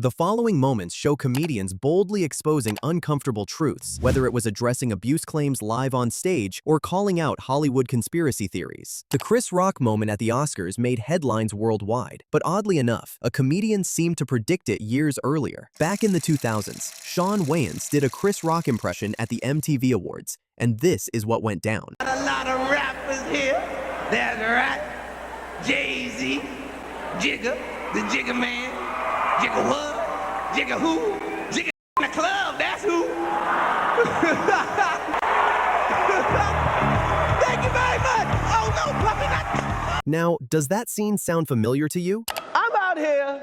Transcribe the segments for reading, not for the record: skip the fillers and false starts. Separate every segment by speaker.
Speaker 1: The following moments show comedians boldly exposing uncomfortable truths, whether it was addressing abuse claims live on stage or calling out Hollywood conspiracy theories. The Chris Rock moment at the Oscars made headlines worldwide, but oddly enough, a comedian seemed to predict it years earlier. Back in the 2000s, Shawn Wayans did a Chris Rock impression at the MTV Awards, and this is what went down.
Speaker 2: A lot of rappers here. That's right. Jay-Z, Jigga, the Jigga Man. Jigga what? Jigga who? Jigga in the club, that's who. Thank you very much. Oh no, puppy.
Speaker 1: Now, does that scene sound familiar to you?
Speaker 3: I'm out here.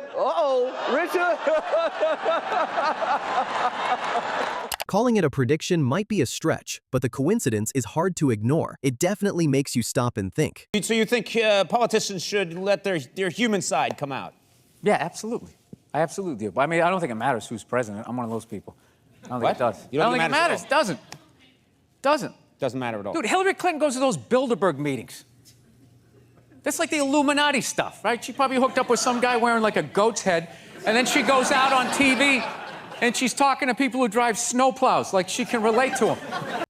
Speaker 3: Richard.
Speaker 1: Calling it a prediction might be a stretch, but the coincidence is hard to ignore. It definitely makes you stop and think.
Speaker 4: So you think politicians should let their human side come out?
Speaker 5: Yeah, absolutely. I absolutely do. I mean, I don't think it matters who's president. I'm one of those people. I don't think it does.
Speaker 4: You don't
Speaker 5: think it matters. It doesn't.
Speaker 4: Doesn't matter at all.
Speaker 5: Dude, Hillary Clinton goes to those Bilderberg meetings. That's like the Illuminati stuff, right? She probably hooked up with some guy wearing like a goat's head, and then she goes out on TV and she's talking to people who drive snowplows, like she can relate to them.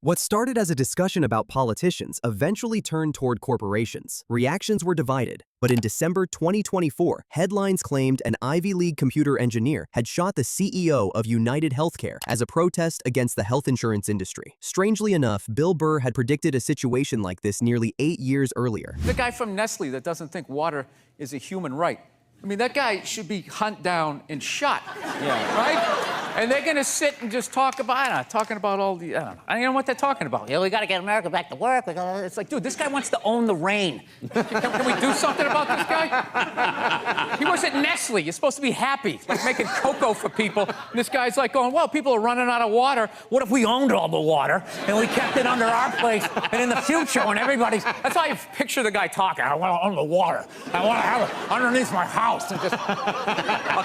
Speaker 1: What started as a discussion about politicians eventually turned toward corporations. Reactions were divided, but in December 2024, headlines claimed an Ivy League computer engineer had shot the CEO of United Healthcare as a protest against the health insurance industry. Strangely enough, Bill Burr had predicted a situation like this nearly 8 years earlier.
Speaker 5: The guy from Nestle that doesn't think water is a human right. I mean, that guy should be hunted down and shot. Yeah. Right? And they're going to sit and just talk about, talking about all the, I don't know what they're talking about. Yeah, we got to get America back to work. It's like, dude, this guy wants to own the rain. Can we do something about this guy? He works at Nestle. You're supposed to be happy, like making cocoa for people. And this guy's like going, well, people are running out of water. What if we owned all the water and we kept it under our place? And in the future, when everybody's, that's how you picture the guy talking. I want to own the water. I want to have it underneath my house. And just, I'll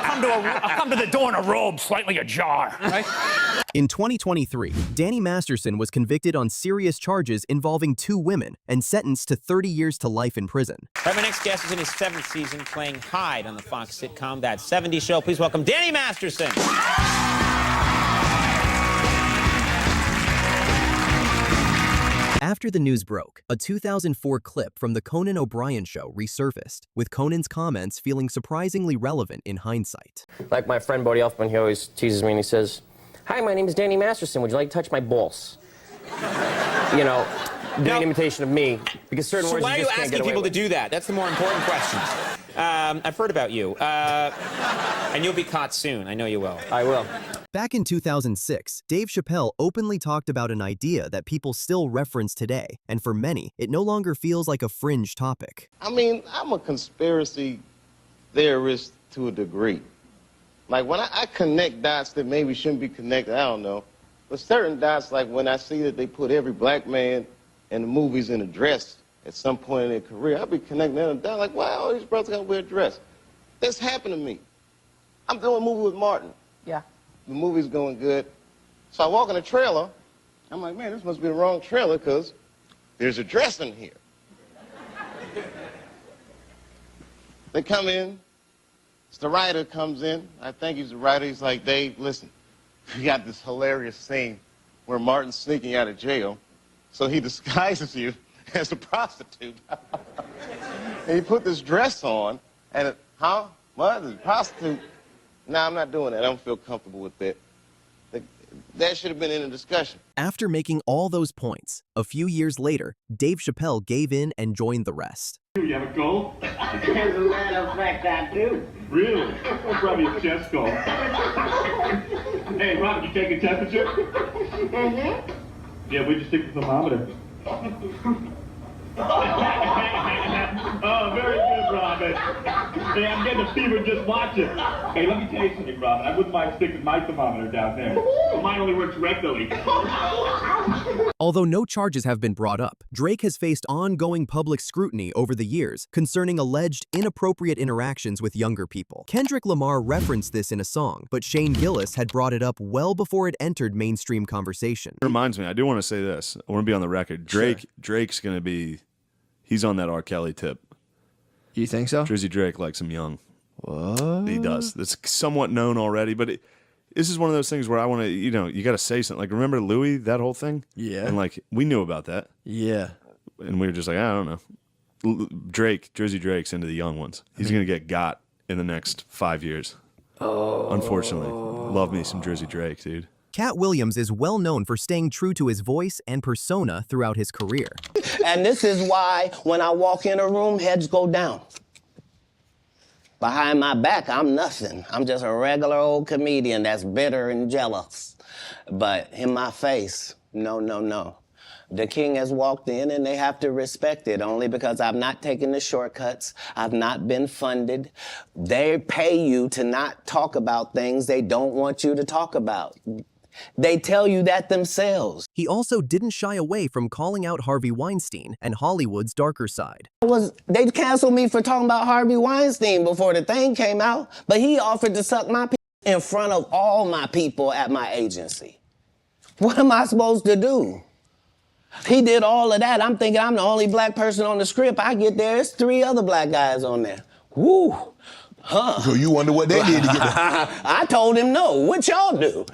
Speaker 5: come to the door in a robe, slightly ajar. Right?
Speaker 1: In 2023, Danny Masterson was convicted on serious charges involving 2 women and sentenced to 30 years to life in prison.
Speaker 4: Right, my next guest is in his 7th season playing Hyde on the Fox sitcom That 70s Show. Please welcome Danny Masterson.
Speaker 1: After the news broke, a 2004 clip from the Conan O'Brien show resurfaced, with Conan's comments feeling surprisingly relevant in hindsight.
Speaker 6: Like my friend Bodie Elfman, he always teases me and he says, "Hi, my name is Danny Masterson. Would you like to touch my balls?" You know, doing an imitation of me, because certain
Speaker 4: So
Speaker 6: words
Speaker 4: why are
Speaker 6: you
Speaker 4: you
Speaker 6: just can't get
Speaker 4: asking
Speaker 6: away
Speaker 4: people to
Speaker 6: with.
Speaker 4: do that? That's the more important question. I've heard about you. And you'll be caught soon. I know you will.
Speaker 6: I will.
Speaker 1: Back in 2006, Dave Chappelle openly talked about an idea that people still reference today, and for many, it no longer feels like a fringe topic.
Speaker 7: I mean, I'm a conspiracy theorist to a degree. Like, when I connect dots that maybe shouldn't be connected, I don't know. But certain dots, like when I see that they put every black man in the movies in a dress at some point in their career, I'll be connecting them down like, wow, all these brothers got to wear a dress. That's happened to me. I'm doing a movie with Martin.
Speaker 8: Yeah.
Speaker 7: The movie's going good. So I walk in the trailer. I'm like, man, this must be the wrong trailer because there's a dress in here. They come in. The writer comes in. I think he's the writer. He's like, Dave, listen, we got this hilarious scene where Martin's sneaking out of jail. So he disguises you as a prostitute. And he put this dress on. And, what? The prostitute? No, I'm not doing that. I don't feel comfortable with that. That should have been in the discussion.
Speaker 1: After making all those points, a few years later, Dave Chappelle gave in and joined the rest.
Speaker 9: You have a goal?
Speaker 2: As a matter of fact, I do.
Speaker 9: Really? Probably a chest goal. Hey, Robert, you take a temperature?
Speaker 2: Mm-hmm.
Speaker 9: Yeah, we just stick the thermometer. Oh, very good, Robert. Hey, I'm getting a fever just watching. Hey, let me tell you something, Robert. I wouldn't mind sticking my thermometer down there. Well, mine only works rectally.
Speaker 1: Although no charges have been brought up, Drake has faced ongoing public scrutiny over the years concerning alleged inappropriate interactions with younger people. Kendrick Lamar referenced this in a song, but Shane Gillis had brought it up well before it entered mainstream conversation.
Speaker 10: It reminds me, I do want to say this. I want to be on the record. Drake's going to be, he's on that R. Kelly tip.
Speaker 8: You think so?
Speaker 10: Drizzy Drake likes him young. What? He does. It's somewhat known already, but this is one of those things where I want to, you got to say something. Like, remember Louis, that whole thing?
Speaker 8: Yeah.
Speaker 10: And, like, we knew about that.
Speaker 8: Yeah.
Speaker 10: And we were just like, I don't know. Jersey Drake's into the young ones. He's going to get in the next 5 years. Oh. Unfortunately. Love me some Jersey Drake, dude.
Speaker 1: Katt Williams is well known for staying true to his voice and persona throughout his career.
Speaker 11: And this is why when I walk in a room, heads go down. Behind my back, I'm nothing. I'm just a regular old comedian that's bitter and jealous. But in my face, no. The king has walked in and they have to respect it only because I've not taken the shortcuts. I've not been funded. They pay you to not talk about things they don't want you to talk about. They tell you that themselves.
Speaker 1: He also didn't shy away from calling out Harvey Weinstein and Hollywood's darker side.
Speaker 11: They canceled me for talking about Harvey Weinstein before the thing came out, but he offered to suck my in front of all my people at my agency. What am I supposed to do? He did all of that. I'm thinking I'm the only black person on the script. I get there, it's 3 other black guys on there. Woo! Huh.
Speaker 12: So you wonder what they did to get there?
Speaker 11: I told him no. What y'all do?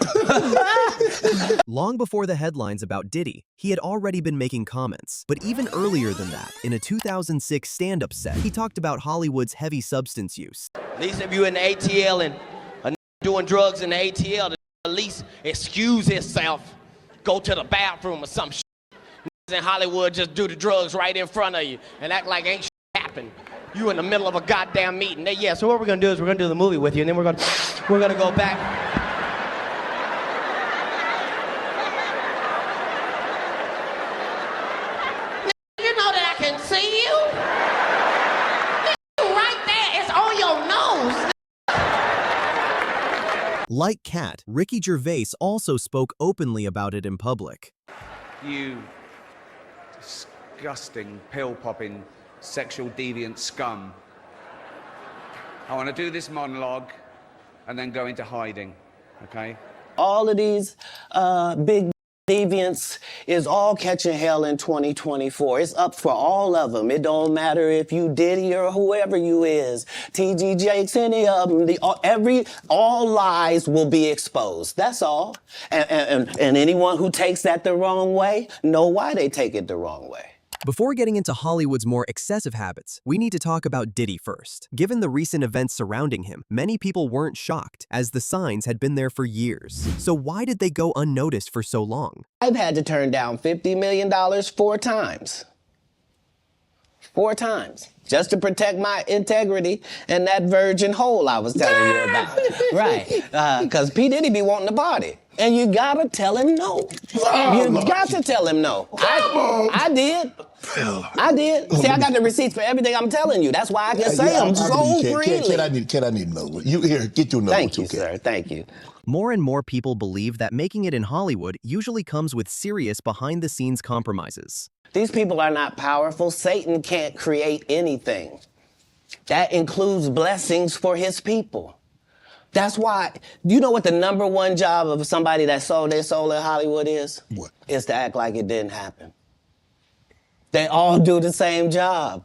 Speaker 1: Long before the headlines about Diddy, he had already been making comments. But even earlier than that, in a 2006 stand-up set, he talked about Hollywood's heavy substance use.
Speaker 11: At least if you're in the ATL and doing drugs in the ATL, at least excuse himself, go to the bathroom or some shit. In Hollywood just do the drugs right in front of you and act like ain't shit happened. You in the middle of a goddamn meeting. Yeah, so what we're gonna do is we're gonna do the movie with you, and then we're gonna go back. You know that I can see you? You right there, it's on your nose.
Speaker 1: Like Katt, Ricky Gervais also spoke openly about it in public.
Speaker 13: You disgusting, pill-popping, sexual deviant scum. I want to do this monologue and then go into hiding, okay?
Speaker 11: All of these big deviants is all catching hell in 2024. It's up for all of them. It don't matter if you Diddy or whoever you is. T.G. Jakes, any of them. All lies will be exposed. That's all. And anyone who takes that the wrong way, know why they take it the wrong way.
Speaker 1: Before getting into Hollywood's more excessive habits, we need to talk about Diddy first. Given the recent events surrounding him, many people weren't shocked, as the signs had been there for years. So why did they go unnoticed for so long?
Speaker 11: I've had to turn down $50 million 4 times. 4 times. Just to protect my integrity and that virgin hole I was telling you about. Right. Because P. Diddy be wanting the body. And you gotta tell him no. You got to tell him no. I did. I did. See, I got the receipts for everything I'm telling you. That's why I can say them so freely.
Speaker 12: Kid, I need to know. You here, get your number.
Speaker 11: Thank you, sir. Thank you.
Speaker 1: More and more people believe that making it in Hollywood usually comes with serious behind-the-scenes compromises.
Speaker 11: These people are not powerful. Satan can't create anything. That includes blessings for his people. That's why, you know what the #1 job of somebody that sold their soul in Hollywood is?
Speaker 12: What?
Speaker 11: Is to act like it didn't happen. They all do the same job.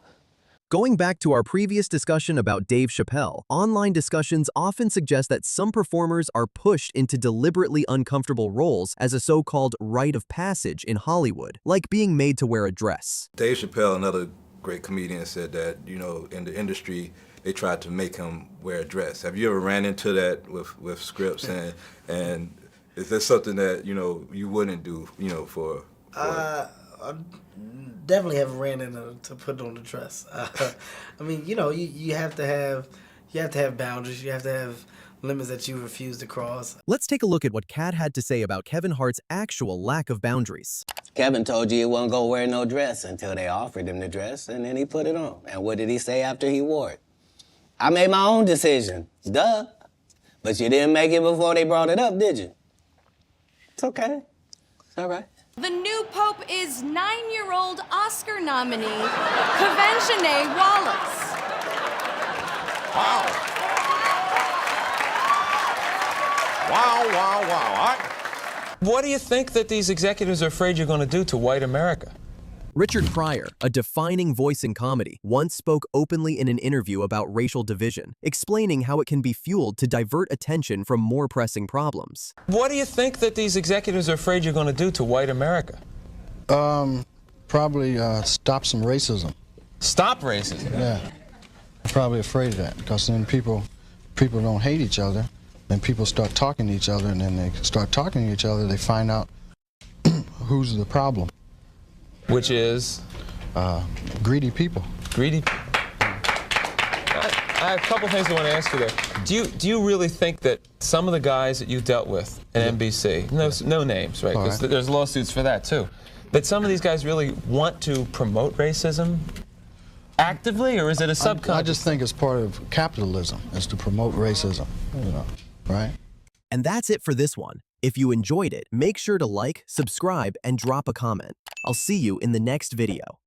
Speaker 1: Going back to our previous discussion about Dave Chappelle, online discussions often suggest that some performers are pushed into deliberately uncomfortable roles as a so-called rite of passage in Hollywood, like being made to wear a dress.
Speaker 14: Dave Chappelle, another great comedian, said that, in the industry, they tried to make him wear a dress. Have you ever ran into that with scripts? And is that something that, you wouldn't do, for
Speaker 8: I definitely haven't ran into to put on the dress. I mean, you have to have boundaries. You have to have limits that you refuse to cross.
Speaker 1: Let's take a look at what Katt had to say about Kevin Hart's actual lack of boundaries.
Speaker 11: Kevin told you he wasn't gonna wear no dress until they offered him the dress, and then he put it on. And what did he say after he wore it? I made my own decision. Duh. But you didn't make it before they brought it up, did you? It's okay. It's all right.
Speaker 15: The new pope is 9-year-old Oscar nominee, Kavenzhane Wallace.
Speaker 16: Wow. Wow.
Speaker 17: What do you think that these executives are afraid you're going to do to white America?
Speaker 1: Richard Pryor, a defining voice in comedy, once spoke openly in an interview about racial division, explaining how it can be fueled to divert attention from more pressing problems.
Speaker 17: What do you think that these executives are afraid you're going to do to white America?
Speaker 18: Probably stop some racism.
Speaker 17: Stop racism?
Speaker 18: Yeah. I'm probably afraid of that, because then people don't hate each other, then people start talking to each other, and then they start talking to each other, they find out who's the problem.
Speaker 17: Which is?
Speaker 18: Greedy people.
Speaker 17: Greedy people. I have a couple things I want to ask you there. Do you really think that some of the guys that you dealt with at NBC, no names, right? Because there's lawsuits for that too, that some of these guys really want to promote racism actively, or is it a subconscious?
Speaker 18: I just think it's part of capitalism, is to promote racism, you know, right?
Speaker 1: And that's it for this one. If you enjoyed it, make sure to like, subscribe, and drop a comment. I'll see you in the next video.